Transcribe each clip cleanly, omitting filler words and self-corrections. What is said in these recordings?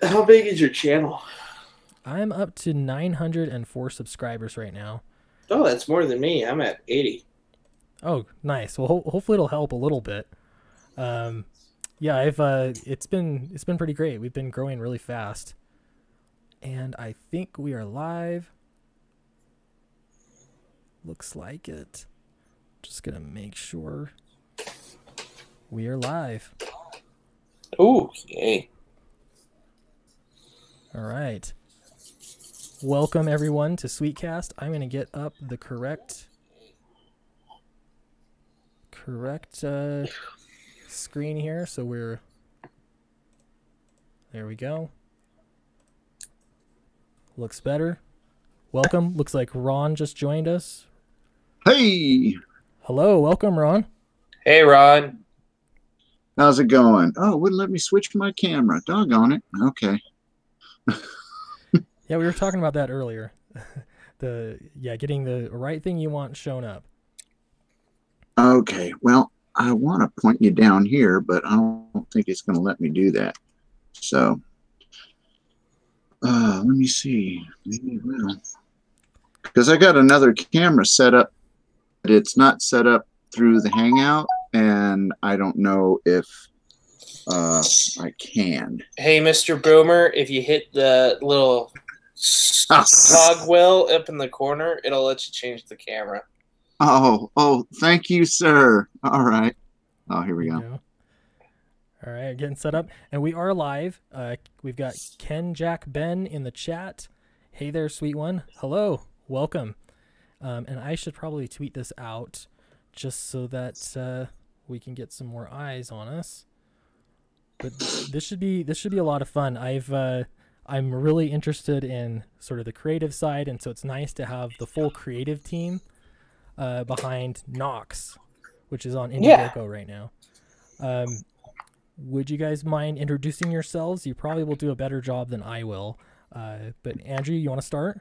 How big is your channel? I'm up to 904 subscribers right now. Oh, that's more than me. I'm at 80. Oh, nice. Well, hopefully it'll help a little bit. Um, yeah, I've it's been pretty great. We've been growing really fast, and I think we are live. Looks like it. Just gonna make sure we are live. Ooh, yay. All right. Welcome everyone to Sweetcast. I'm gonna get up the correct screen here. So there we go. Looks better. Welcome. Looks like Ron just joined us. Hey, Hello, welcome Ron. Hey, Ron. how's it going? Oh, it wouldn't let me switch my camera. Doggone it. Okay. Yeah, we were talking about that earlier. Getting the right thing you want shown up. Okay. Well, I want to point you down here, but I don't think it's going to let me do that. So, let me see. Maybe it will. Because I got another camera set up, but it's not set up through the Hangout, and I don't know if I can. Hey, Mr. Boomer, if you hit the little cogwheel up in the corner, it'll let you change the camera. Oh, thank you, sir. All right. Oh, here we go. All right, getting set up. And we are live. We've got Ken Jack Ben in the chat. Hey there, sweet one. Hello. Welcome. And I should probably tweet this out just so that we can get some more eyes on us. But this should be a lot of fun. I'm really interested in sort of the creative side, and so it's nice to have the full creative team behind Knox, which is on Indiegogo right now. Would you guys mind introducing yourselves? You probably will do a better job than I will. But Andrew, you want to start?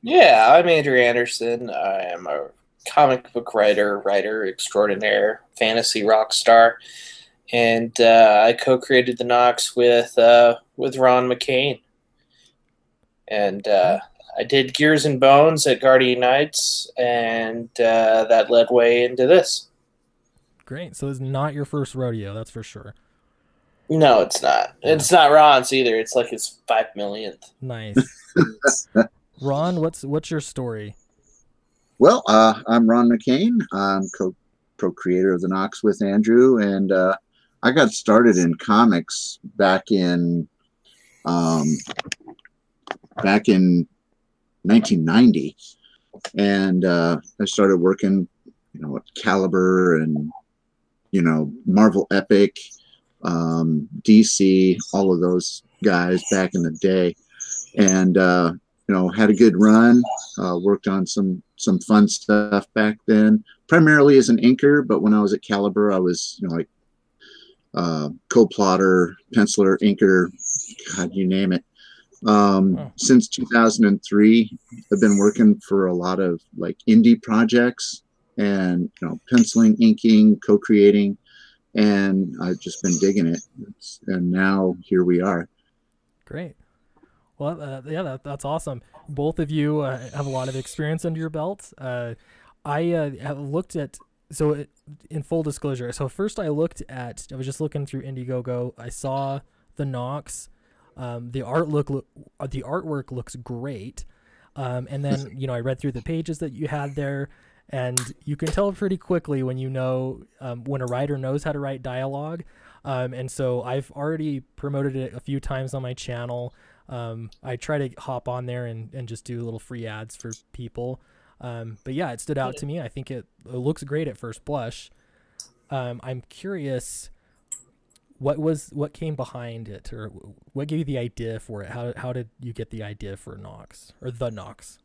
Yeah, I'm Andrew Anderson. I am a comic book writer extraordinaire, fantasy rock star, and I co-created the Knox with Ron McCain. And I did Gears and Bones at Guardian Knights, and that led way into this. Great. So it's not your first rodeo, that's for sure. No, it's not. Yeah. It's not Ron's either. It's like his 5 millionth. Nice. Ron, what's your story? Well, I'm Ron McCain. I'm co-creator of the Knox with Andrew, and I got started in comics back in 1990, and I started working, at Caliber and Marvel Epic, DC, all of those guys back in the day, and had a good run. Worked on some fun stuff back then, primarily as an inker. But when I was at Caliber, I was co-plotter, penciler, inker, God, you name it. Since 2003, I've been working for a lot of like indie projects and penciling, inking, co-creating, and I've just been digging it. And now here we are. Great. Well, that's awesome. Both of you have a lot of experience under your belt. I have looked at, in full disclosure, so first I was just looking through Indiegogo. I saw the Knox. The artwork looks great. And then, I read through the pages that you had there, and you can tell pretty quickly when when a writer knows how to write dialogue. And so I've already promoted it a few times on my channel. I try to hop on there and just do little free ads for people. But yeah, it stood out to me. I think it looks great at first blush. I'm curious, what came behind it, or what gave you the idea for it? How did you get the idea for Knox, or the Knox?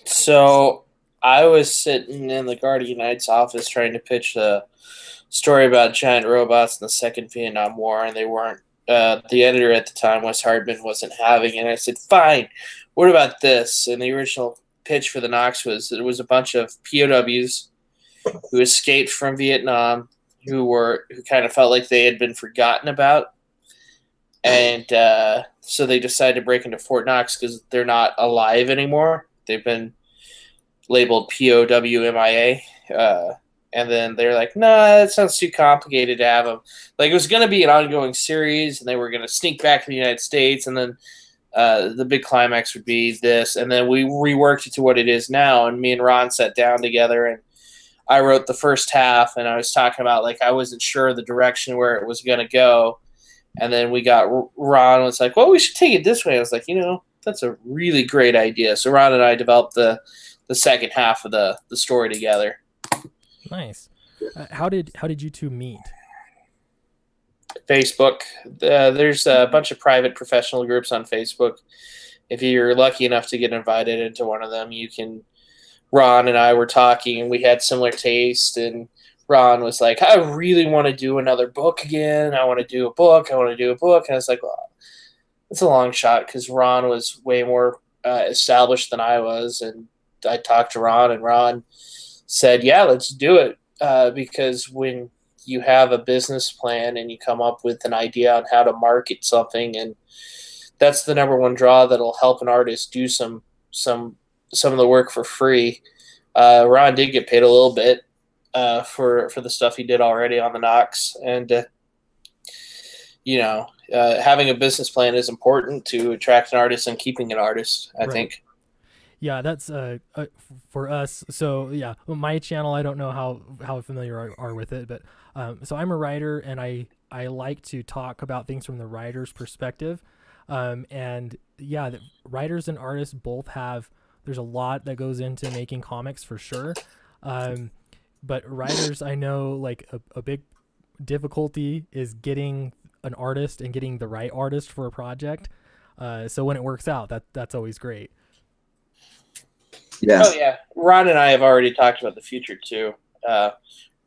So I was sitting in the Guardian Knights office trying to pitch a story about giant robots in the Second Vietnam War, and they weren't. The editor at the time, Wes Hardman, wasn't having it. I said, fine, what about this? And the original pitch for the Knox was it was a bunch of POWs who escaped from Vietnam, who kind of felt like they had been forgotten about. And So they decided to break into Fort Knox because they're not alive anymore. They've been labeled POWMIA. And then they're like, nah, that sounds too complicated to have them. Like, it was going to be an ongoing series, and they were going to sneak back to the United States, and then the big climax would be this. And then we reworked it to what it is now, and me and Ron sat down together, and I wrote the first half, and I was talking about, like, I wasn't sure of the direction where it was going to go. And then we got Ron was like, well, we should take it this way. I was like, that's a really great idea. So Ron and I developed the second half of the story together. Nice. How did you two meet? Facebook. There's a bunch of private professional groups on Facebook. If you're lucky enough to get invited into one of them, you can. Ron and I were talking, and we had similar taste. And Ron was like, I really want to do another book again. I want to do a book. And I was like, well, it's a long shot because Ron was way more established than I was. And I talked to Ron, and Ron said, yeah, let's do it. Because when you have a business plan and you come up with an idea on how to market something, and that's the number one draw that'll help an artist do some of the work for free. Ron did get paid a little bit for the stuff he did already on the Knox, and having a business plan is important to attract an artist and keeping an artist, I think. Yeah, that's for us. So yeah, my channel, I don't know how familiar you are with it, but so I'm a writer, and I like to talk about things from the writer's perspective. And yeah, writers and artists both there's a lot that goes into making comics for sure. But writers, I know, like a big difficulty is getting an artist and getting the right artist for a project. So when it works out, that's always great. Yeah. Oh yeah, Ron and I have already talked about the future too.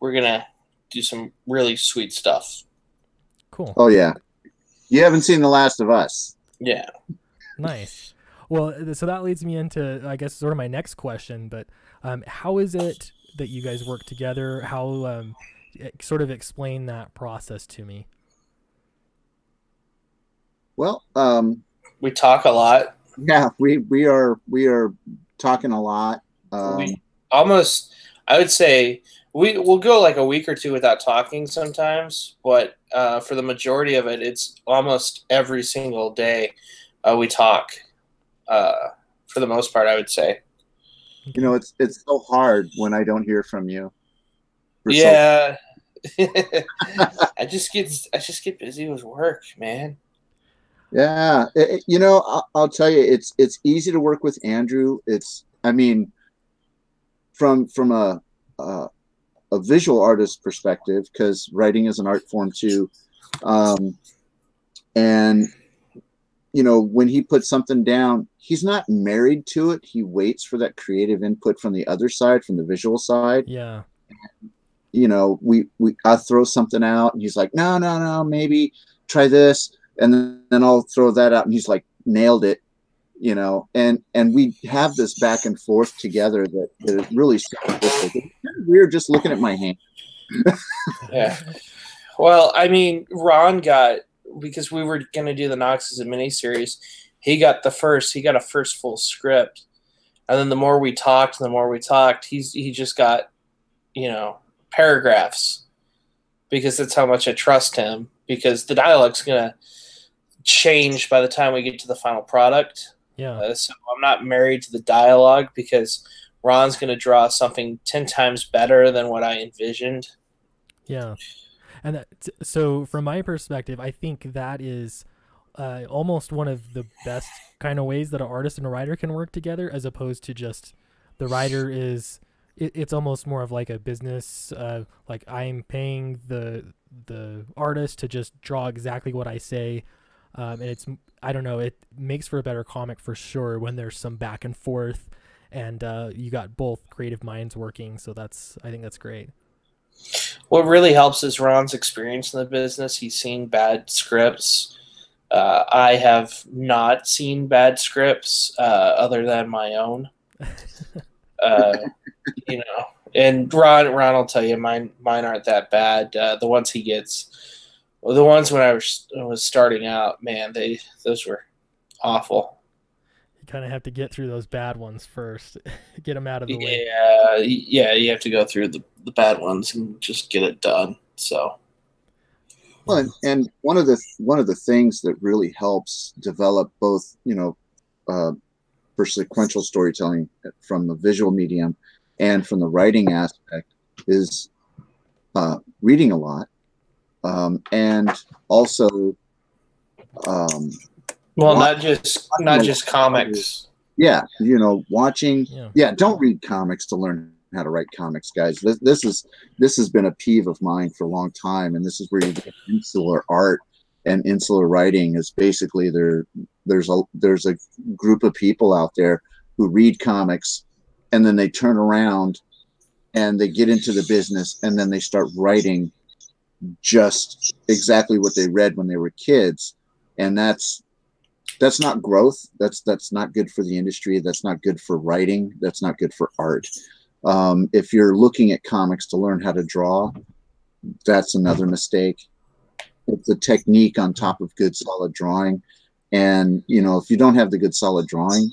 We're gonna do some really sweet stuff. Cool. Oh yeah, you haven't seen The Last of Us. Yeah. Nice. Well, so that leads me into, I guess, sort of my next question. But how is it that you guys work together? How sort of explain that process to me? Well, we talk a lot. Yeah, we are talking a lot. I would say we'll go like a week or two without talking sometimes, but for the majority of it, it's almost every single day we talk. For the most part, I would say. It's so hard when I don't hear from you. Yeah. I just get busy with work, man. Yeah, I'll tell you, it's easy to work with Andrew. From a visual artist perspective, because writing is an art form too, and when he puts something down, he's not married to it. He waits for that creative input from the other side, from the visual side. Yeah. I'll throw something out, and he's like, no, maybe try this. And then I'll throw that out, and he's like, nailed it, and we have this back and forth together that is really synergistic. It's kind of weird just looking at my hand. Yeah. Well, I mean, Ron because we were going to do the Knox as a miniseries, he got a first full script. And then the more we talked, he just got, paragraphs, because that's how much I trust him, because the dialogue's going to change by the time we get to the final product. Yeah. So I'm not married to the dialogue, because Ron's going to draw something 10 times better than what I envisioned. Yeah. And so from my perspective, I think that is almost one of the best kind of ways that an artist and a writer can work together, as opposed to just the writer is it's almost more of like a business, like I'm paying the artist to just draw exactly what I say. And I don't know, it makes for a better comic for sure when there's some back and forth, and you got both creative minds working. So I think that's great. What really helps is Ron's experience in the business. He's seen bad scripts. I have not seen bad scripts other than my own. And Ron will tell you mine aren't that bad. The ones he gets Well, the ones when I was starting out, man, those were awful. You kind of have to get through those bad ones first, get them out of the way. Yeah, you have to go through the bad ones and just get it done. So, well, and one of the things that really helps develop both, for sequential storytelling from the visual medium and from the writing aspect is reading a lot, and also well, not just comics. Yeah, watching. Yeah, don't read comics to learn how to write comics, guys. This has been a peeve of mine for a long time, and this is where you get insular art and insular writing. Is basically there's a group of people out there who read comics, and then they turn around and they get into the business, and then they start writing just exactly what they read when they were kids, and that's not growth. That's not good for the industry. That's not good for writing. That's not good for art. If you're looking at comics to learn how to draw, that's another mistake. It's a technique on top of good solid drawing. And, if you don't have the good solid drawing,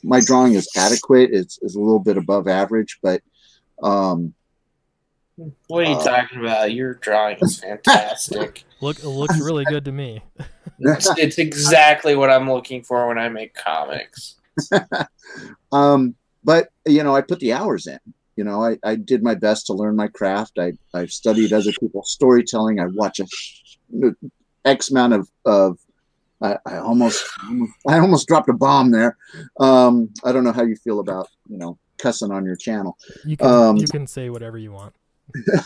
my drawing is adequate. It's a little bit above average, but what are you talking about? Your drawing is fantastic. It looks really good to me. It's exactly what I'm looking for when I make comics. But I put the hours in. I did my best to learn my craft. I've studied other people's storytelling. I watch X amount of. I almost dropped a bomb there. I don't know how you feel about cussing on your channel. You can say whatever you want.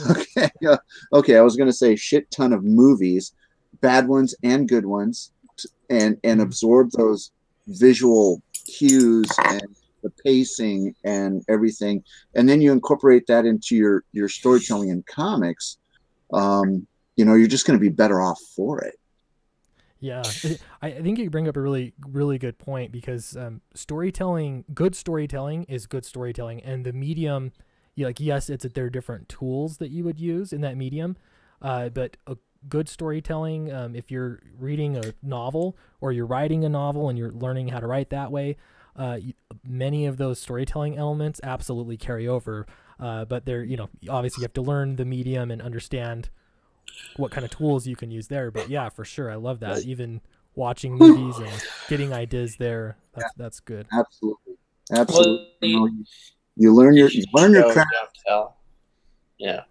Okay. Yeah. Okay. I was going to say shit ton of movies, bad ones and good ones, and absorb those visual cues and the pacing and everything. And then you incorporate that into your storytelling in comics. You're just going to be better off for it. Yeah, I think you bring up a really, really good point, because good storytelling is good storytelling, and the medium, yes, there are different tools that you would use in that medium, but a good storytelling, if you're reading a novel or you're writing a novel and you're learning how to write that way, many of those storytelling elements absolutely carry over, but they're, obviously you have to learn the medium and understand what kind of tools you can use there. But yeah, for sure, I love that. Even watching movies and getting ideas there, that's good. Absolutely. Well, you learn your craft. Yeah.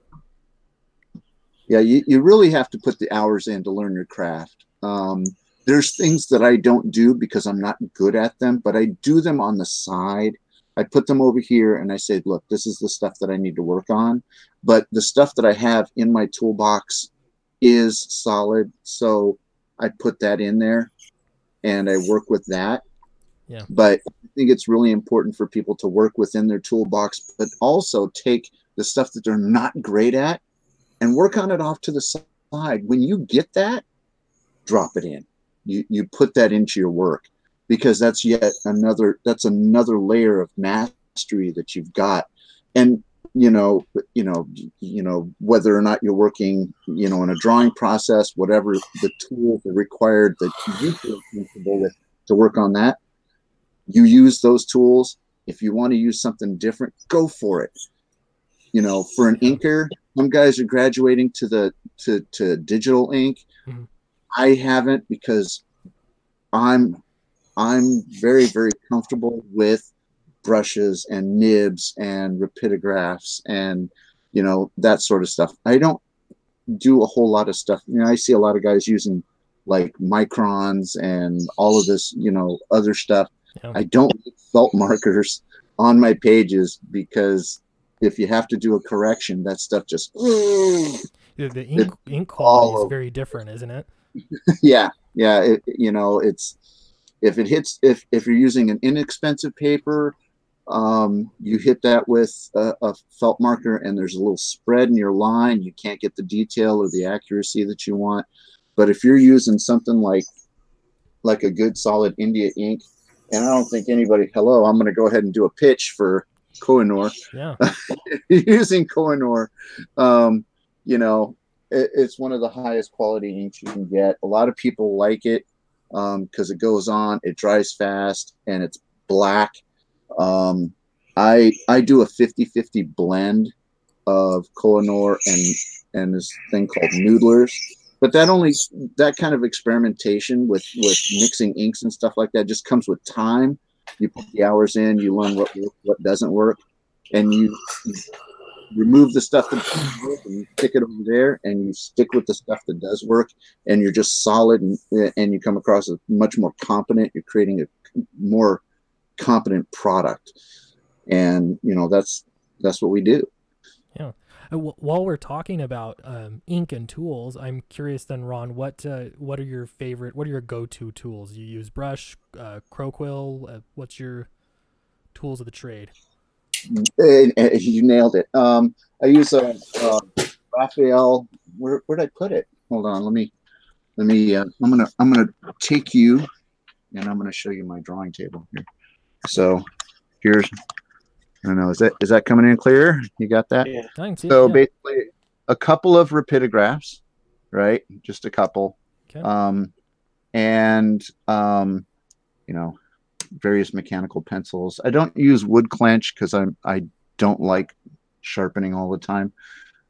Yeah, you really have to put the hours in to learn your craft. There's things that I don't do because I'm not good at them, but I do them on the side. I put them over here and I say, look, this is the stuff that I need to work on. But the stuff that I have in my toolbox is solid. So I put that in there and I work with that. Yeah. But I think it's really important for people to work within their toolbox, but also take the stuff that they're not great at and work on it off to the side. When you get that, drop it in. You put that into your work, because that's another layer of mastery that you've got. And whether or not you're working, in a drawing process, whatever the tools are required that you feel comfortable with to work on that, you use those tools. If you want to use something different, go for it. For an inker, some guys are graduating to digital ink. Mm-hmm. I haven't, because I'm very, very comfortable with brushes and nibs and rapidographs and that sort of stuff. I don't do a whole lot of stuff. I see a lot of guys using like microns and all of this other stuff. Yeah. I don't use felt markers on my pages, because if you have to do a correction, that stuff just the ink quality is very different, isn't it? Yeah. It's if you're using an inexpensive paper, you hit that with a felt marker and there's a little spread in your line, you can't get the detail or the accuracy that you want. But if you're using something like a good solid India ink, and I don't think I'm going to go ahead and do a pitch for Kohinoor. Yeah. Using Kohinoor, It's one of the highest quality inks you can get. A lot of people like it because it goes on, it dries fast, and it's black. I do a 50-50 blend of Kohinoor and this thing called Noodlers. But that kind of experimentation with mixing inks and stuff like that just comes with time. You put the hours in, you learn what doesn't work, and you remove the stuff that doesn't work and you stick it over there, and you stick with the stuff that does work, and you're just solid, and you come across as much more competent. You're creating a more competent product, and that's what we do. Yeah. While we're talking about ink and tools, I'm curious then, Ron, what are your go-to tools? You use brush, crow quill, what's your tools of the trade? You nailed it. I use a Raphael. Where did I put it? Hold on. Let me. I'm gonna take you, and I'm gonna show you my drawing table here. So here's. I don't know. Is that coming in clear? You got that? Yeah. So basically, a couple of rapidographs, right? Just a couple. Okay. Various mechanical pencils. I don't use wood clench because I don't like sharpening all the time.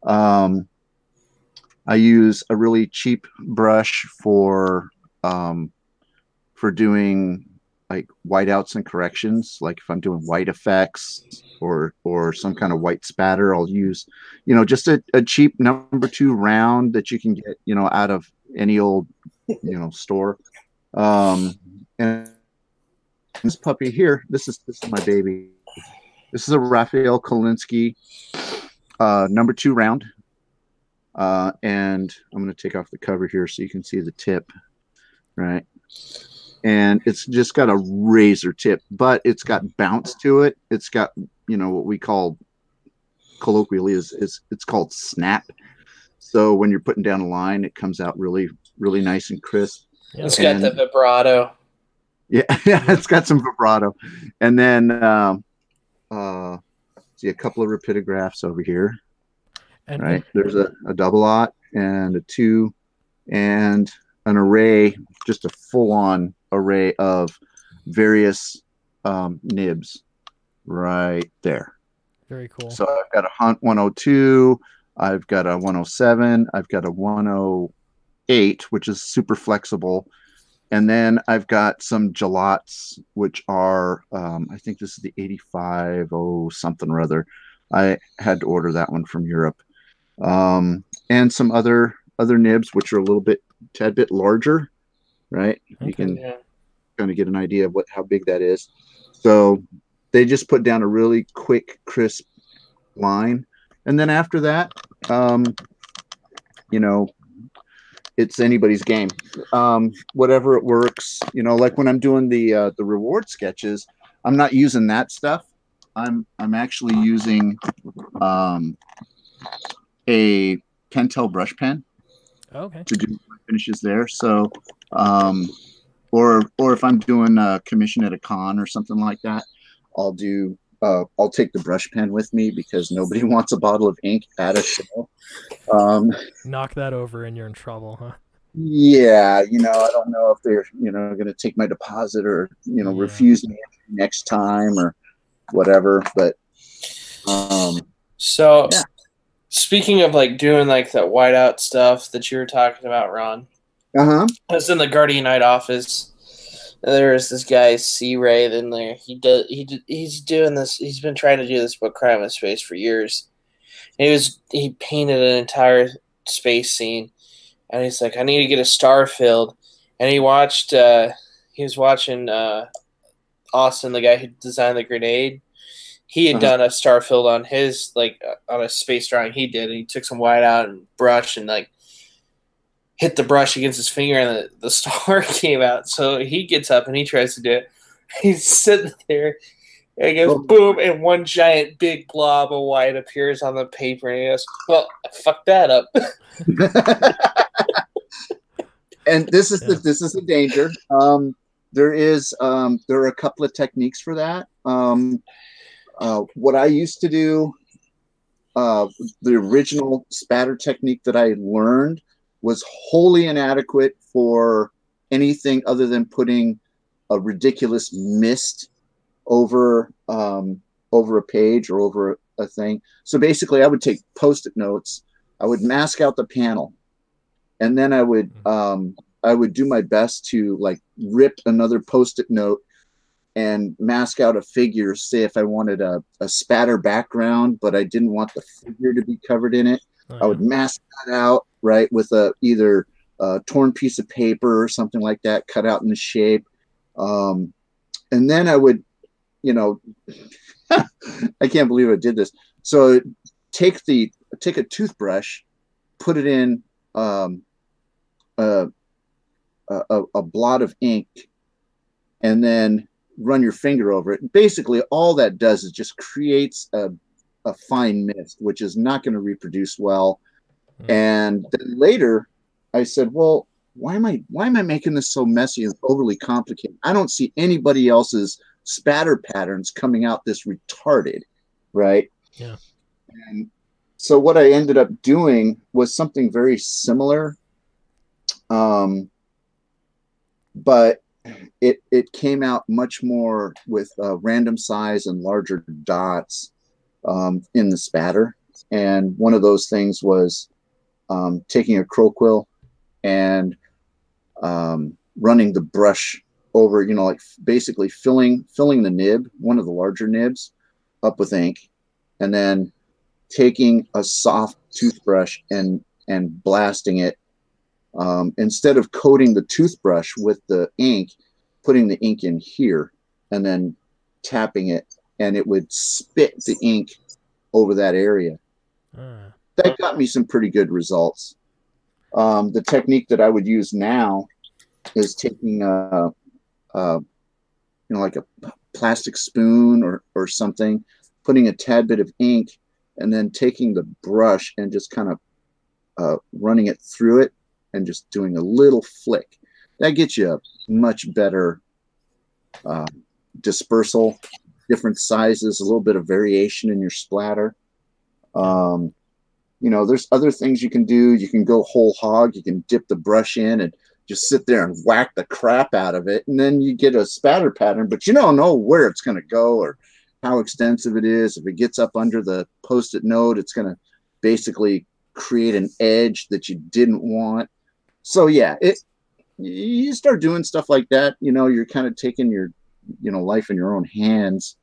I use a really cheap brush for doing like whiteouts and corrections. Like if I'm doing white effects or some kind of white spatter, I'll use, just a cheap number 2 round that you can get, out of any old, store. And this puppy here, this is my baby. This is a Raphael Kolinsky number 2 round. And I'm going to take off the cover here so you can see the tip, right? And it's just got a razor tip, but it's got bounce to it. It's got, what we call colloquially it's called snap. So when you're putting down a line, it comes out really, really nice and crisp. Yeah. It's got the vibrato. Yeah, it's got some vibrato. And then see a couple of rapidographs over here. Right. There's a double aught and a 2 and an array, just a full-on array of various nibs right there. Very cool. So I've got a Hunt 102, I've got a 107, I've got a 108, which is super flexible. And then I've got some gelots, which are, I think this is the 85 something or other. I had to order that one from Europe. And some other nibs, which are a tad bit larger, right? Okay, you can kind of get an idea of how big that is. So they just put down a really quick, crisp line. And then after that, it's anybody's game. Whatever it works, like when I'm doing the reward sketches, I'm not using that stuff. I'm actually using a Pentel brush pen to do my finishes there. So or if I'm doing a commission at a con or something like that, I'll take the brush pen with me because nobody wants a bottle of ink at a show. Knock that over and you're in trouble, huh? Yeah, I don't know if they're going to take my deposit or refuse me next time or whatever. But speaking of doing that whiteout stuff that you were talking about, Ron. I was in the Guardian Knight office. There's this guy C. Ray in there. He's doing this. He's been trying to do this book Crime in Space for years. And he painted an entire space scene, and he's like, I need to get a star filled. And he was watching Austin, the guy who designed the grenade. He had done a star filled on his on a space drawing he did, and he took some white out and brush and hit the brush against his finger, and the star came out. So he gets up and he tries to do it. He's sitting there, and he goes boom, and one giant big blob of white appears on the paper, and he goes, "Well, I fucked that up." And this is the danger. There are a couple of techniques for that. What I used to do the original spatter technique that I learned was wholly inadequate for anything other than putting a ridiculous mist over over a page or over a thing. So basically, I would take Post-it notes, I would mask out the panel, and then I would do my best to like rip another Post-it note and mask out a figure. Say if I wanted a spatter background, but I didn't want the figure to be covered in it, I would mask that out, right, with either a torn piece of paper or something like that, cut out in the shape. And then I would, you know, I can't believe I did this. So take a toothbrush, put it in a blot of ink, and then run your finger over it. Basically, all that does is just creates a fine mist, which is not going to reproduce well. And then later, I said, well, why am I making this so messy and overly complicated? I don't see anybody else's spatter patterns coming out this retarded, right? Yeah. And so what I ended up doing was something very similar, but it came out much more with random size and larger dots in the spatter. And one of those things was taking a crow quill and running the brush over, you know, like basically filling the nib, one of the larger nibs, up with ink, and then taking a soft toothbrush and blasting it. Instead of coating the toothbrush with the ink, putting the ink in here and then tapping it, and it would spit the ink over that area. That got me some pretty good results. The technique that I would use now is taking you know, like a plastic spoon or something, putting a tad bit of ink, and then taking the brush and just kind of running it through it and just doing a little flick. That gets you a much better dispersal, different sizes, a little bit of variation in your splatter. You know, there's other things you can do. You can go whole hog. You can dip the brush in and just sit there and whack the crap out of it. And then you get a spatter pattern, but you don't know where it's going to go or how extensive it is. If it gets up under the Post-it note, it's going to basically create an edge that you didn't want. So yeah, you start doing stuff like that, you know, you're kind of taking your, you know, life in your own hands.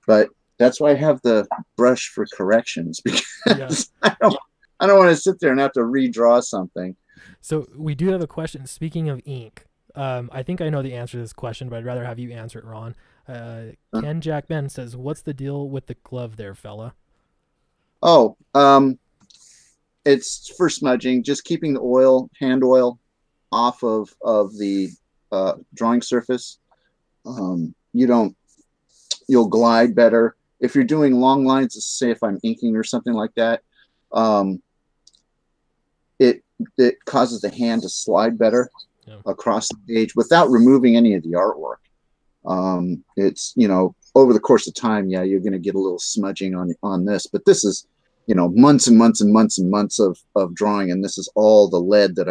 But that's why I have the brush for corrections, because I don't want to sit there and have to redraw something. So we do have a question. Speaking of ink, I think I know the answer to this question, but I'd rather have you answer it, Ron. Ken Jack Ben says, "What's the deal with the glove there, fella?" Oh, it's for smudging, just keeping the hand oil off of the drawing surface. You'll glide better. If you're doing long lines, say if I'm inking or something like that, it causes the hand to slide better across the page without removing any of the artwork. It's, you know, over the course of time, yeah, you're going to get a little smudging on this, but this is, you know, months and months and months and months of drawing, and this is all the lead that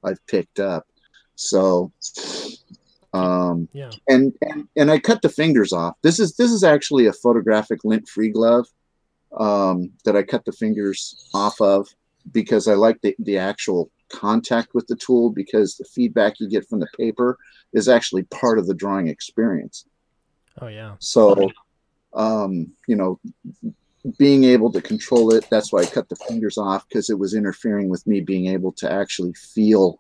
I've picked up. So and I cut the fingers off. This is actually a photographic lint-free glove that I cut the fingers off of, because I like the actual contact with the tool, because the feedback you get from the paper is actually part of the drawing experience. Oh yeah. So you know, being able to control it, that's why I cut the fingers off, because it was interfering with me being able to actually feel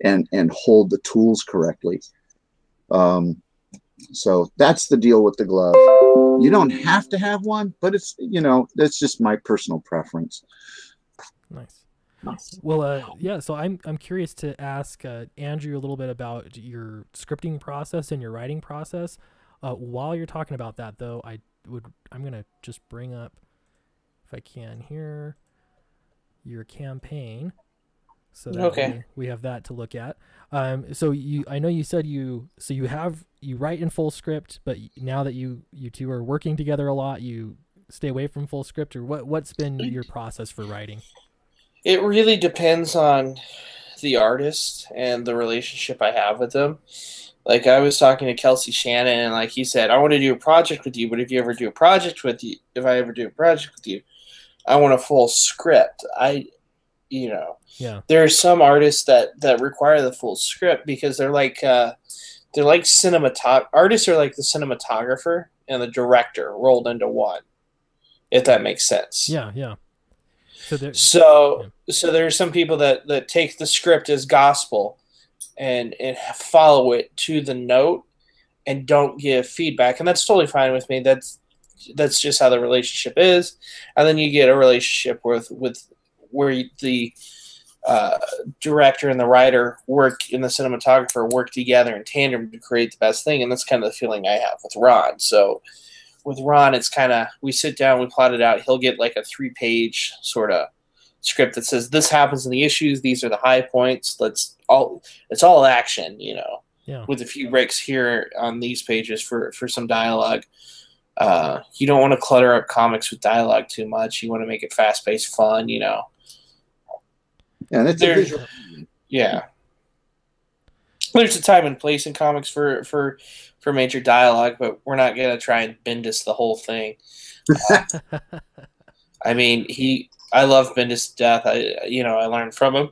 and hold the tools correctly. So that's the deal with the glove. You don't have to have one, but it's, you know, that's just my personal preference. Nice. Well, yeah, so I'm curious to ask Andrew a little bit about your scripting process and your writing process. While you're talking about that, though, I'm gonna just bring up, if I can here, your campaign, so that we have that to look at. So I know you said you write in full script, but now that you two are working together a lot, you stay away from full script, or what's been your process for writing? It really depends on the artist and the relationship I have with them. Like I was talking to Kelsey Shannon, and like he said, I want to do a project with you, but if I ever do a project with you, I want a full script. Yeah. There are some artists that require the full script because they're like artists are like the cinematographer and the director rolled into one, if that makes sense. Yeah, yeah. So there are some people that take the script as gospel and follow it to the note and don't give feedback, and that's totally fine with me. That's just how the relationship is. And then you get a relationship with where the director and the writer and the cinematographer work together in tandem to create the best thing, and that's kind of the feeling I have with Ron. So with Ron, it's kind of, we sit down, we plot it out. He'll get like a 3-page sort of script that says this happens in the issues, these are the high points. It's all action, with a few breaks here on these pages for some dialogue. You don't want to clutter up comics with dialogue too much. You want to make it fast-paced, fun, Yeah, that's a visual. Yeah. There's a time and place in comics for major dialogue, but we're not gonna try and Bendis the whole thing. I mean, I love Bendis to death. I learned from him.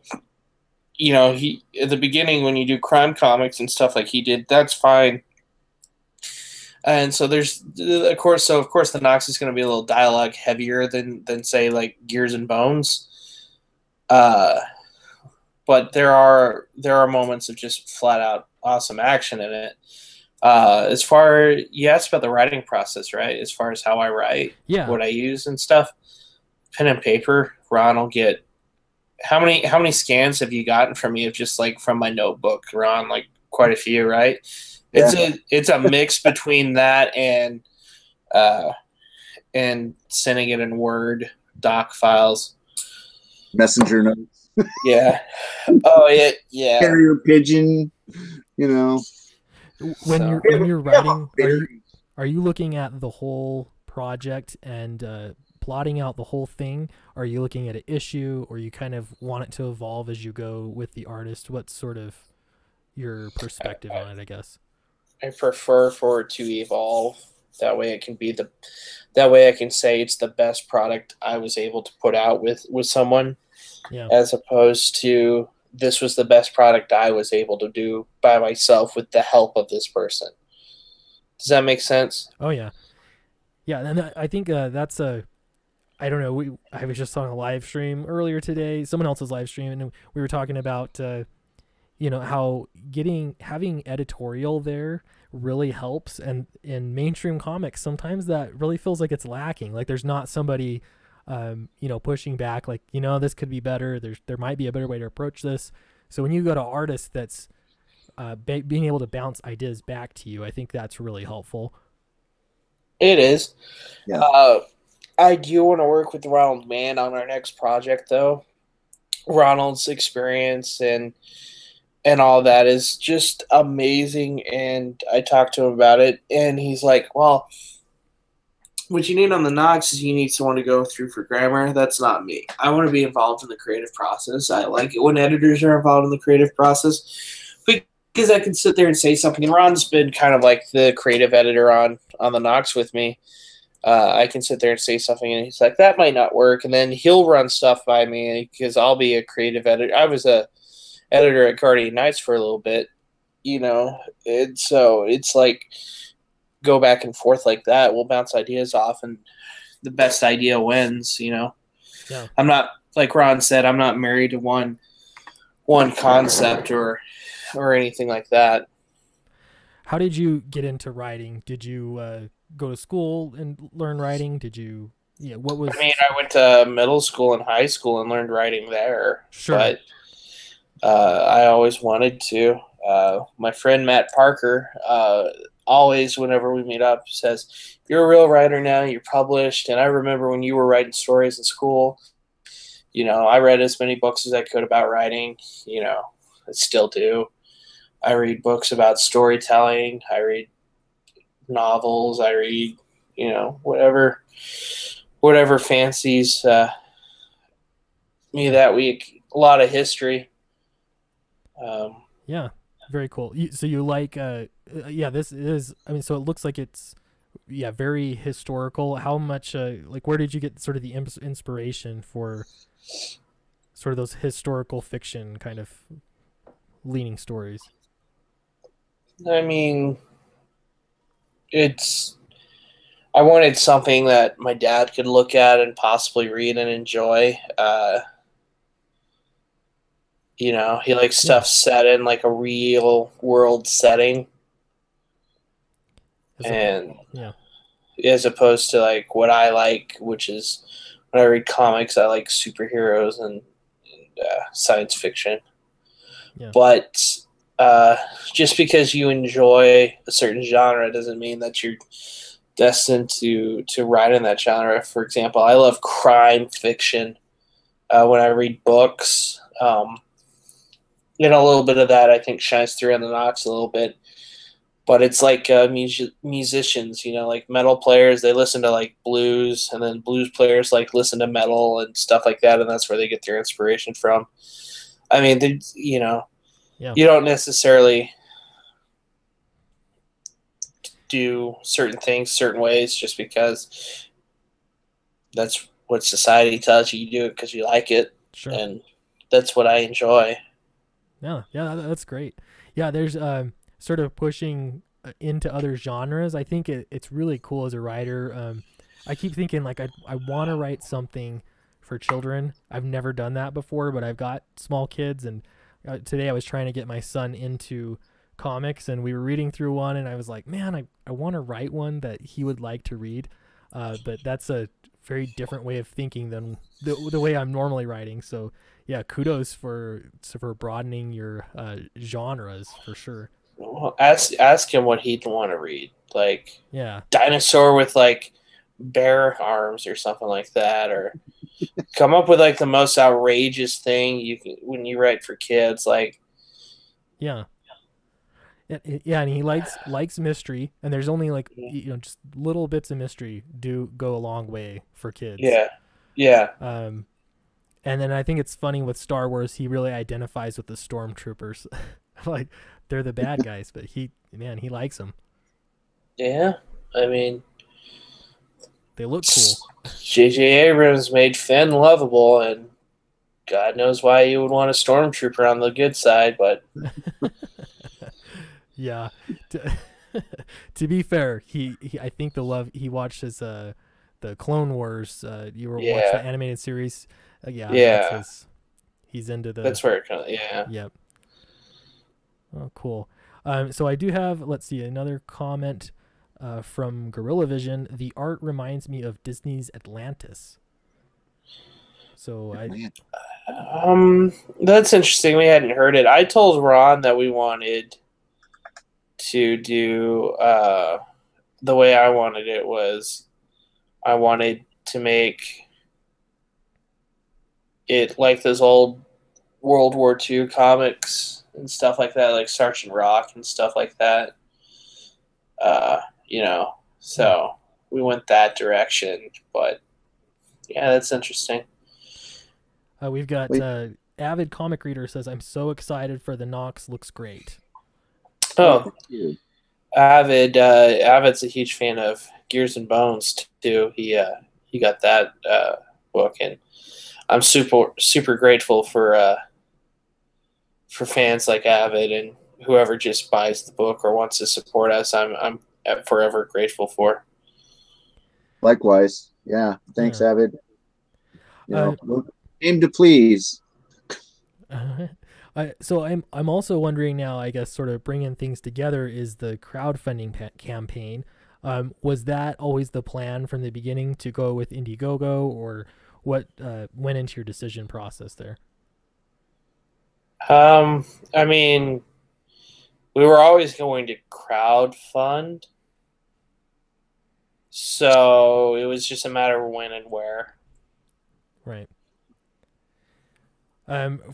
He at the beginning when you do crime comics and stuff like he did, that's fine. And so of course the Knox is going to be a little dialogue heavier than say like Gears and Bones. But there are moments of just flat out awesome action in it. As far you asked about the writing process, right? As far as how I write, what I use and stuff, pen and paper. Ron will get how many scans have you gotten from me of just like from my notebook, Ron? Like quite a few, right? Yeah. It's a mix between that and sending it in Word doc files, messenger notes. Yeah. Oh yeah. Carrier pigeon. When you're writing, are you looking at the whole project and plotting out the whole thing? Are you looking at an issue, or you kind of want it to evolve as you go with the artist? What's sort of your perspective on it, I guess? I prefer for it to evolve. That way it can be that way I can say it's the best product I was able to put out with someone. Yeah. As opposed to this was the best product I was able to do by myself with the help of this person. Does that make sense? Oh yeah. Yeah, and I think that's I don't know, I was just on a live stream earlier today, someone else's live stream, and we were talking about how having editorial there really helps, and in mainstream comics sometimes that really feels like it's lacking. Like there's not somebody pushing back, like, this could be better. There might be a better way to approach this. So when you go to artists that's being able to bounce ideas back to you, I think that's really helpful. It is. Yeah. I do want to work with Ronald Mann on our next project, though. Ronald's experience and all that is just amazing, and I talked to him about it, and he's like, well, what you need on the Knox is you need someone to go through for grammar. That's not me. I want to be involved in the creative process. I like it when editors are involved in the creative process because I can sit there and say something. And Ron's been kind of like the creative editor on the Knox with me. I can sit there and say something, and he's like, that might not work. And then he'll run stuff by me because I'll be a creative editor. I was a editor at Guardian Knights for a little bit, and so it's like go back and forth like that. We'll bounce ideas off, and the best idea wins. Yeah. I'm not, like Ron said, I'm not married to one concept or anything like that. How did you get into writing? Did you go to school and learn writing? Did you? Yeah. What was? I mean, I went to middle school and high school and learned writing there. Sure. But I always wanted to. My friend Matt Parker, always whenever we meet up, says, you're a real writer now, you're published. And I remember when you were writing stories in school, I read as many books as I could about writing. I still do. I read books about storytelling. I read novels. I read, whatever whatever fancies me that week. A lot of history. Yeah, very cool. So you like, yeah, this is, I mean, so it looks like it's, yeah, very historical. How much, like, where did you get sort of the inspiration for sort of those historical fiction kind of leaning stories? I mean, I wanted something that my dad could look at and possibly read and enjoy. He likes stuff set in like a real world setting, and yeah, as opposed to like what I like, which is when I read comics, I like superheroes and science fiction. Yeah. But just because you enjoy a certain genre doesn't mean that you're destined to write in that genre. For example, I love crime fiction when I read books. A little bit of that I think shines through on the Knox a little bit. But it's like musicians, like metal players, they listen to like blues, and then blues players like listen to metal and stuff like that, and that's where they get their inspiration from. I mean, you don't necessarily do certain things certain ways just because that's what society tells you. You do it because you like it, sure. And that's what I enjoy. Yeah, that's great. Yeah, there's sort of pushing into other genres. I think it's really cool as a writer. I keep thinking like I want to write something for children. I've never done that before, but I've got small kids, and today I was trying to get my son into comics, and we were reading through one, and I was like, man, I want to write one that he would like to read, but that's a very different way of thinking than the way I'm normally writing. So yeah, kudos for broadening your genres for sure. Well, ask him what he'd want to read, like dinosaur with like bear arms or something like that, or come up with like the most outrageous thing you can when you write for kids. Like, yeah, and he likes mystery, and there's only like just little bits of mystery do go a long way for kids. Yeah. And then I think it's funny with Star Wars, he really identifies with the stormtroopers. Like, they're the bad guys, but he likes them. Yeah, I mean, they look cool. J.J. Abrams made Finn lovable, and God knows why you would want a stormtrooper on the good side, but yeah. To be fair, he I think he watched his the Clone Wars. You were watching the animated series. Yeah. He's into the. That's where it comes. Yeah. Yep. Oh, cool. So I do have, let's see, another comment from Gorilla Vision. The art reminds me of Disney's Atlantis. So that's interesting. We hadn't heard it. I told Ron that we wanted to do the way I wanted it was I wanted to make it like those old World War II comics and stuff like that, like Sergeant Rock and stuff like that. So we went that direction, but yeah, that's interesting. We've got Avid Comic Reader says, I'm so excited for the Knox, looks great. Oh, Avid's a huge fan of Gears and Bones too. He got that book, and I'm super grateful for fans like Avid and whoever just buys the book or wants to support us. I'm forever grateful for. Likewise, yeah. Thanks, Avid. Aim to please. So I'm also wondering now, I guess, sort of bringing things together is the crowdfunding campaign. Was that always the plan from the beginning to go with Indiegogo, or what went into your decision process there? I mean, we were always going to crowdfund, so it was just a matter of when and where. Right.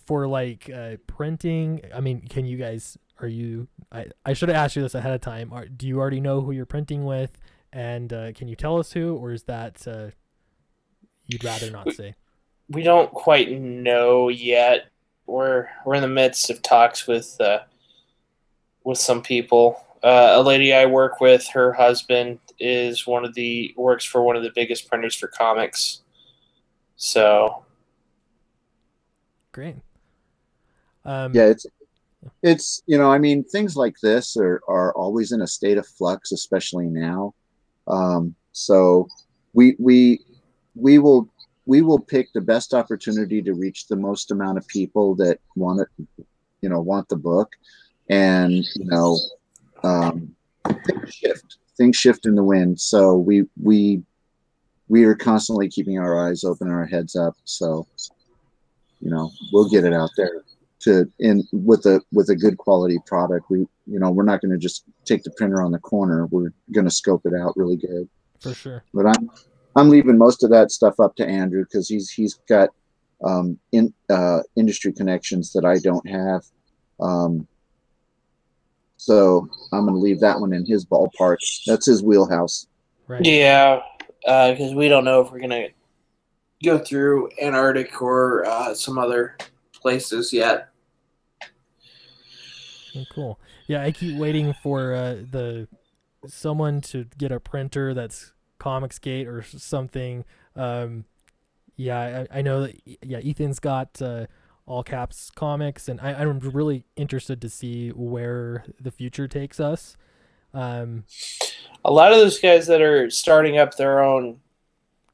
For like printing, I mean, can you guys? I should have asked you this ahead of time. Do you already know who you're printing with? And can you tell us who, or is that you'd rather not say? We don't quite know yet. We're in the midst of talks with some people. A lady I work with, her husband is works for one of the biggest printers for comics. So great. Yeah, it's I mean, things like this are always in a state of flux, especially now. So we will pick the best opportunity to reach the most amount of people that want it, want the book, and things shift in the wind. So we are constantly keeping our eyes open, our heads up. So we'll get it out there with a good quality product. We're not going to just take the printer on the corner. We're going to scope it out really good. For sure. But I'm leaving most of that stuff up to Andrew, because he's got industry connections that I don't have. So I'm going to leave that one in his ballpark. That's his wheelhouse. Right. Yeah, because we don't know if we're going to go through Antarctic or some other places yet. Oh, cool. Yeah, I keep waiting for someone to get a printer that's Comicsgate or something. Yeah, I know that. Yeah, Ethan's got all caps comics, and I'm really interested to see where the future takes us. A lot of those guys that are starting up their own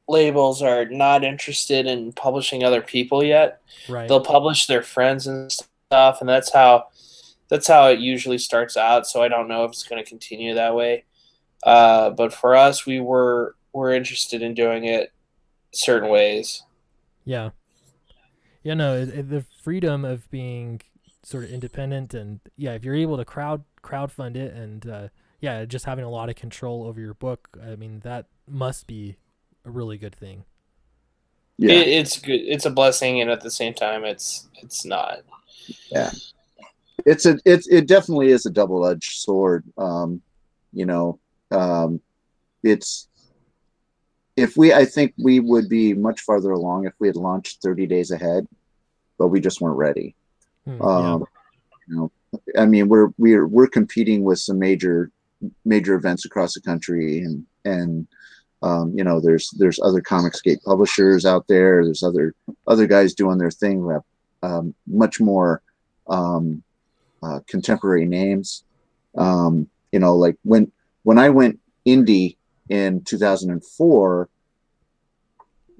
labels are not interested in publishing other people yet. Right. They'll publish their friends and stuff, and that's how it usually starts out. So I don't know if it's going to continue that way. But for us, we're interested in doing it certain ways. Yeah. Yeah, no, the freedom of being sort of independent, and yeah, if you're able to crowdfund it, and yeah, just having a lot of control over your book, I mean, that must be a really good thing. Yeah, it's good. It's a blessing, and at the same time, it's not. Yeah, it definitely is a double-edged sword. I think we would be much farther along if we had launched 30 days ahead, but we just weren't ready. Yeah. I mean, we're competing with some major events across the country, and there's other Comicsgate publishers out there. There's other guys doing their thing who have much more contemporary names. Like when I went indie in 2004,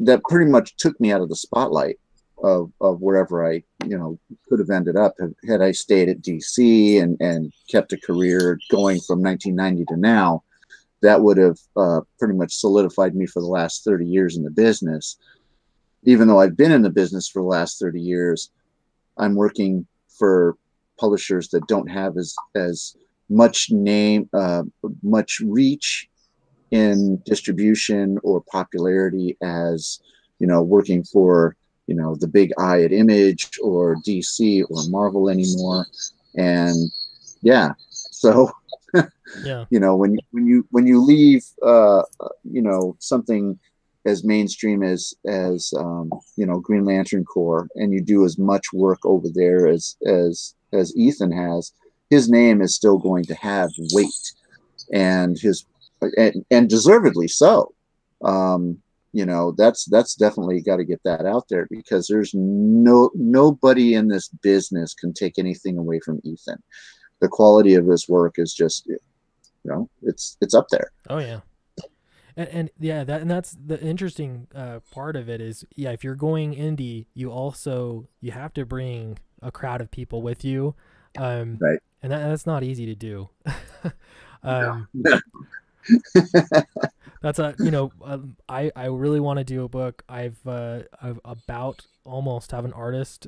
that pretty much took me out of the spotlight of wherever I could have ended up had I stayed at DC and kept a career going from 1990 to now. That would have pretty much solidified me for the last 30 years in the business. Even though I've been in the business for the last 30 years, I'm working for publishers that don't have as much much reach in distribution or popularity as working for the big eye at Image or DC or Marvel anymore. And yeah, so yeah, when you leave something as mainstream as Green Lantern Corps, and you do as much work over there as Ethan has, his name is still going to have weight, and deservedly so. That's definitely got to get that out there, because there's nobody in this business can take anything away from Ethan. The quality of his work is just, it's up there. Oh yeah. And yeah, that's the interesting part of it is, yeah, if you're going indie, you have to bring a crowd of people with you, right? And that's not easy to do. No. That's I really want to do a book. I've about almost have an artist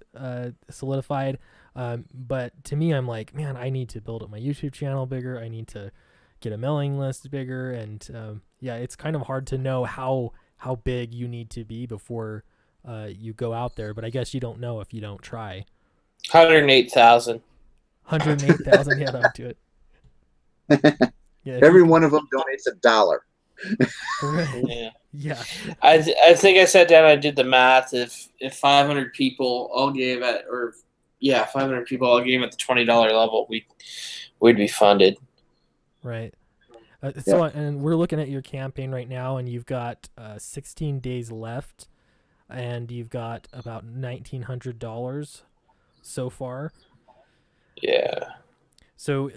solidified, but to me, I'm like, man, I need to build up my YouTube channel bigger. I need to get a mailing list bigger, and yeah, it's kind of hard to know how big you need to be before you go out there. But I guess you don't know if you don't try. 108,000. 108,000. Yeah, that would do it. Yeah, every one of them donates $1. Right. Yeah. Yeah. I think I sat down. I did the math. If 500 people all gave at or yeah, 500 people all gave at the $20 level, we'd be funded. Right. Yeah. And we're looking at your campaign right now, and you've got 16 days left, and you've got about $1,900 so far. Yeah. So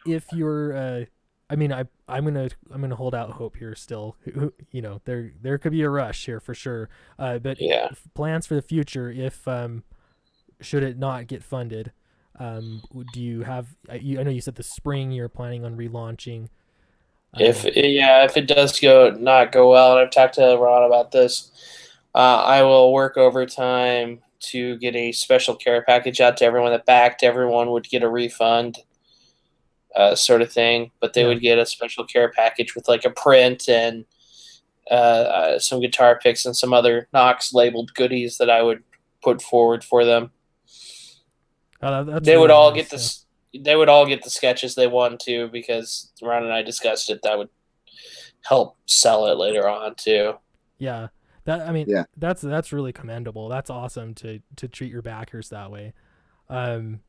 if you're, I mean, I'm gonna hold out hope here still. You know, there could be a rush here for sure. But Yeah. plans for the future, if should it not get funded, do you have? I know you said the spring you're planning on relaunching. If it does not go well, and I've talked to Ron about this, I will work overtime to get a special care package out to everyone that backed. Everyone would get a refund, sort of thing, but they Yeah. would get a special care package with like a print and some guitar picks and some other Knox labeled goodies that I would put forward for them. That's They would really all nice, get this. They would all get the sketches they won too, because Ron and I discussed it. That would help sell it later on too. yeah. That I mean, Yeah. that's really commendable. That's awesome to treat your backers that way. Um,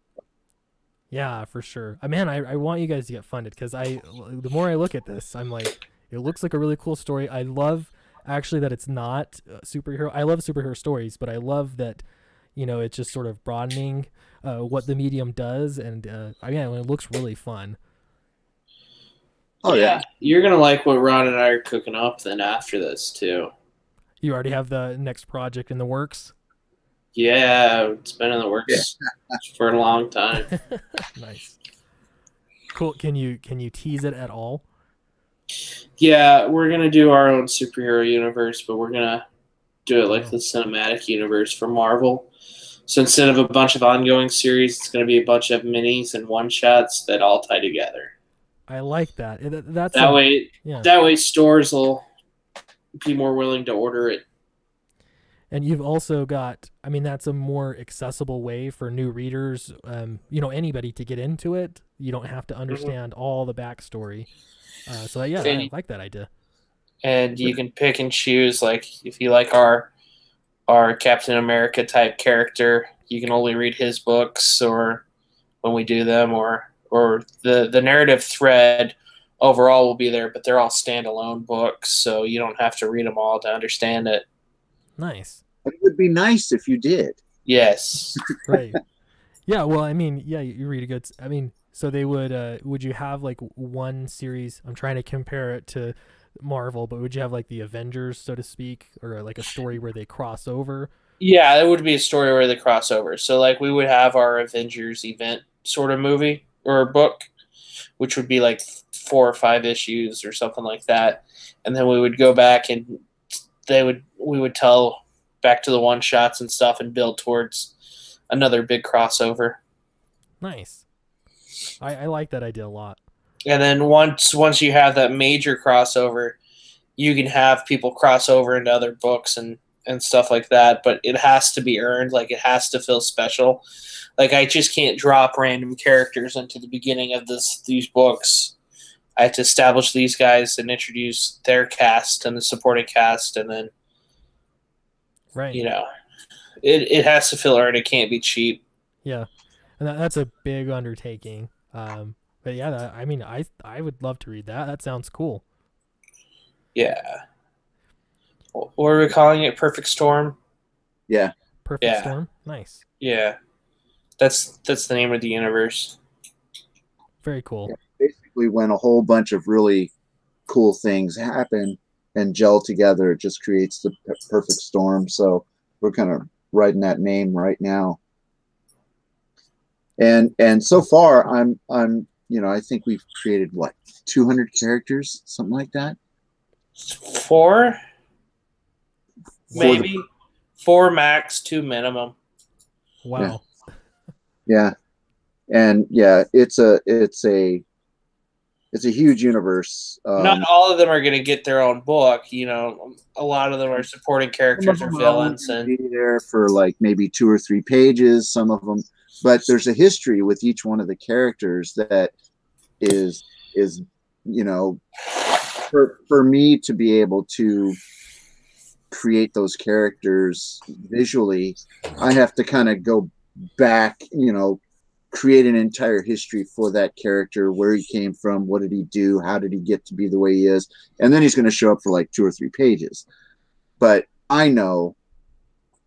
yeah, for sure. Man, I want you guys to get funded because the more I look at this, I'm like, it looks like a really cool story. I love actually that it's not superhero. I love superhero stories, but I love that, you know, it's just sort of broadening what the medium does, and it looks really fun. Oh yeah. You're gonna like what Ron and I are cooking up then after this too. You already have the next project in the works. Yeah, it's been in the Yeah. works for a long time. Nice. Cool. Can you tease it at all? Yeah, we're gonna do our own superhero universe, but we're gonna do it like Oh. the cinematic universe for Marvel. So instead of a bunch of ongoing series, it's gonna be a bunch of minis and one shots that all tie together. I like that. That's That way, yeah. stores will be more willing to order it. And you've also got, I mean, that's a more accessible way for new readers, anybody to get into it. You don't have to understand all the backstory. I like that idea. And you can pick and choose. Like if you like our Captain America type character, you can only read his books, or when we do them, or the narrative thread overall will be there, but they're all standalone books, so you don't have to read them all to understand it. Nice. It would be nice if you did. Yes. Right. Yeah. Well, I mean, yeah, you read a good. I mean, so they would you have like one series? I'm trying to compare it to Marvel, but would you have like the Avengers, so to speak, or like a story where they cross over? Yeah, it would be a story where they cross over. So like we would have our Avengers event sort of movie or book, which would be like 4 or 5 issues or something like that. And then we would go back and we would tell back to the one shots and stuff and build towards another big crossover. Nice. I like that idea a lot. And then once you have that major crossover, you can have people cross over into other books and stuff like that, but it has to be earned. Like it has to feel special. Like I just can't drop random characters into the beginning of these books. I have to establish these guys and introduce their cast and the supporting cast, and then Right. it has to feel earned. It can't be cheap. Yeah, and that's a big undertaking. But yeah, I mean, I would love to read that. That sounds cool. Yeah. What are we calling it? Perfect Storm? Yeah. Perfect Storm. Nice. Yeah. That's the name of the universe. Very cool. Yeah. Basically, when a whole bunch of really cool things happen and gel together, it just creates the perfect storm. So we're kind of writing that name right now. And so far, I think we've created 200 characters, something like that. 4, maybe 4 max, 2 minimum. Wow. Yeah. And yeah, it's a huge universe. Not all of them are going to get their own book. A lot of them are supporting characters or villains, and be there for like maybe 2 or 3 pages. Some of them, but there's a history with each one of the characters that is for me to be able to create those characters visually, I have to kind of go back, create an entire history for that character, where he came from, what did he do, how did he get to be the way he is, and then he's going to show up for like 2 or 3 pages. But I know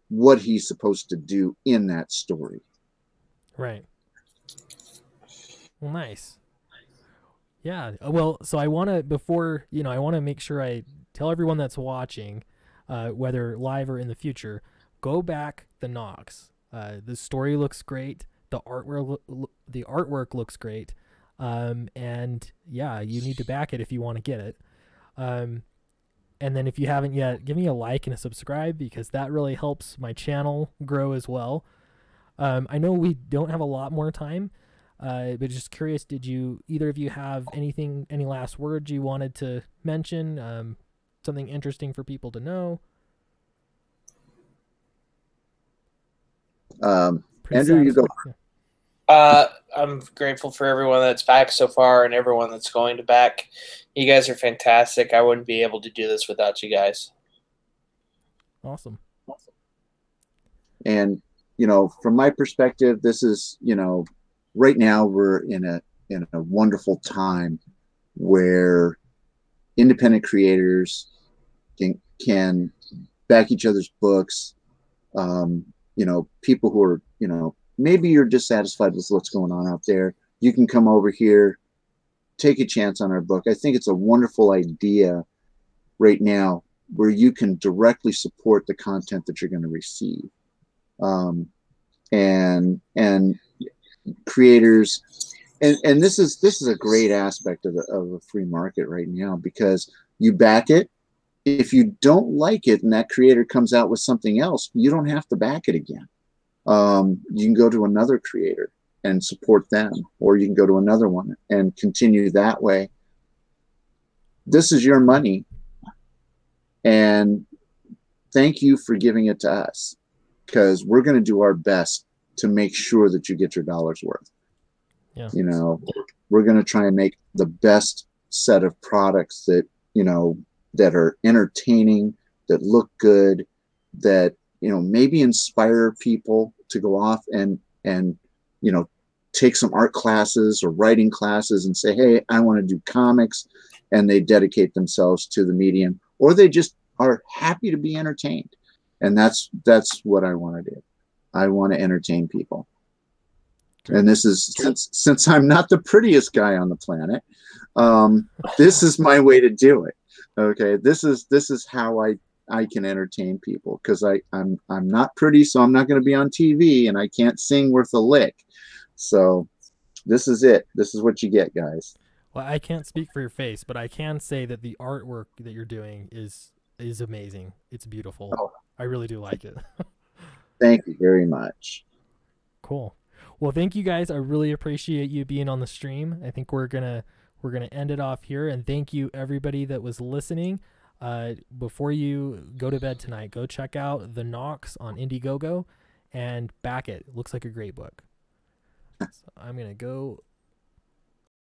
what he's supposed to do in that story. Right. Well, nice. Yeah. Well, so I want to, I want to make sure I tell everyone that's watching, whether live or in the future, go back the Knox. The story looks great. The artwork looks great. And yeah, you need to back it if you want to get it. And then if you haven't yet, give me a like and a subscribe, because that really helps my channel grow as well. I know we don't have a lot more time, but just curious, did either of you have any last words you wanted to mention? Something interesting for people to know? Andrew, you go. I'm grateful for everyone that's back so far and everyone that's going to back. You guys are fantastic. I wouldn't be able to do this without you guys. Awesome. And, from my perspective, this is, right now we're in a wonderful time where independent creators can back each other's books. People who are, maybe you're dissatisfied with what's going on out there, you can come over here, take a chance on our book. I think it's a wonderful idea right now where you can directly support the content that you're going to receive. And creators, and this is a great aspect of a free market right now, because you back it. If you don't like it and that creator comes out with something else, you don't have to back it again. You can go to another creator and support them, or you can go to another one and continue that way. This is your money, and thank you for giving it to us, because we're going to do our best to make sure that you get your dollar's worth. Yeah. We're going to try and make the best set of products that, that are entertaining, that look good, that, maybe inspire people to go off and take some art classes or writing classes and say, hey, I want to do comics, and they dedicate themselves to the medium, or they just are happy to be entertained. And that's what I want to do. I want to entertain people. And this is, since I'm not the prettiest guy on the planet, this is my way to do it. Okay. This is how I can entertain people, because I'm not pretty, so I'm not going to be on TV, and I can't sing worth a lick. So this is it. This is what you get, guys. Well, I can't speak for your face, but I can say that the artwork that you're doing is amazing. It's beautiful. Oh. I really do like it. Thank you very much. Cool. Well, thank you guys. I really appreciate you being on the stream. I think we're gonna end it off here, and thank you everybody that was listening. Before you go to bed tonight, go check out The Knox on Indiegogo and back it. It looks like a great book. So I'm gonna go